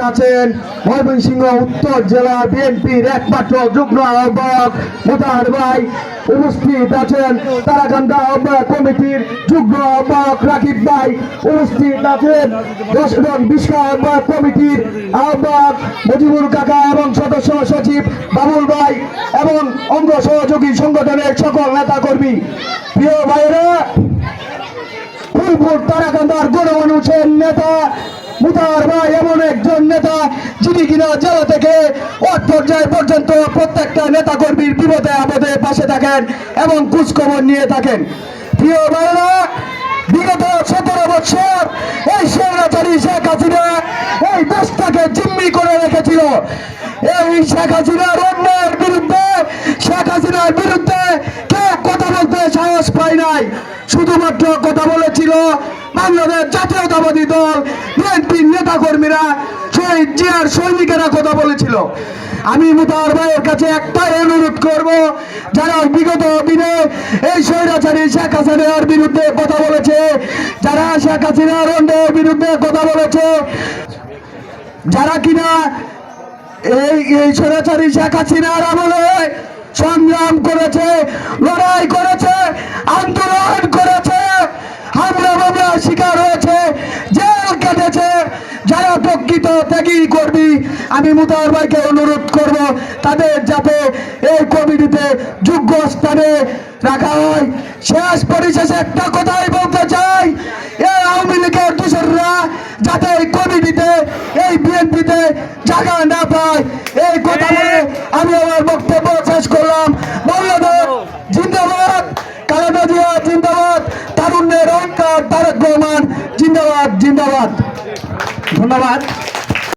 আছেন ময়মনসিংহ উত্তর জেলা বিএনপির একমাত্র যুগ্ম আহ্বায়ক মোতাহার ভাই, উপস্থিত আছেন তারাকান্দা আহ্বায়ক কমিটির যুগ্ম আহ্বায়ক রাকিব ভাই, উপস্থিত আছেন 10 এবং 20 আহ্বায়ক কমিটির আহ্বায়ক মুজিবুর কাকা এবং সদস্য সচিব বাবুল ভাই এবং অঙ্গ সহযোগী সংগঠনের সকল নেতা কর্মী। প্রিয় ভাইরা, ফুলপুর তারাকান্দার গণমানুষের নেতা মোতাহার ভাই এমন একজন নেতা যিনি কিনা জেলা থেকে ওয়ার্ড পর্যায় পর্যন্ত প্রত্যেকটা নেতা কর্মীর বিপদে আপদে পাশে থাকেন এবং খোঁজখবর নিয়ে থাকেন। প্রিয় ভাইরা, বিগত 17 বছর এই স্বৈরাচারী শেখ হাসিনা এই দেশটাকে জিম্মি করে রেখেছিল। এই শেখ হাসিনার অন্যায়ের বিরুদ্ধে, শেখ হাসিনার বিরুদ্ধে কেউ কথা বলতে সাহস পায় নাই। শুধুমাত্র কথা বলেছিল বাংলাদেশ জাতীয়তাবাদী দল, বিএনপির নেতা কর্মীরা, শহীদ জিয়ার সৈনিকেরা কথা বলেছিল। আমি মোতাহার ভাইয়ের কাছে একটাই অনুরোধ করব, যারা বিগত দিনে এই স্বৈরাচারী শেখ হাসিনার বিরুদ্ধে কথা বলেছে, যারা শেখ হাসিনার অন্যায়ের বিরুদ্ধে কথা বলেছে, যারা কিনা এই স্বৈরাচারী শেখ হাসিনার আমলে সংগ্রাম করেছে, লড়াই করেছে, আন্দোলন করেছে, হামলা মামলার শিকার হয়েছে, জেল কেটেছে, যারা প্রকৃত ত্যাগী কর্মী, আমি মোতাহার ভাইকে অনুরোধ করব তাদের যাতে এই কমিটিতে যোগ্য স্থানে রাখা হয়। শেষ পরিশেষে একটা কথাই বলতে চাই, এই আওয়ামী লীগের দোসররা যাতে এই কমিটিতে, এই বিএনপিতে জায়গা না পায়, এই কথা বলে আমি আমার বক্তব্য শেষ করলাম। বাংলাদেশ জিন্দাবাদ, খালেদা জিয়া জিন্দাবাদ, তারুণ্যের অহংকার তারেক রহমান জিন্দাবাদ জিন্দাবাদ। ধন্যবাদ।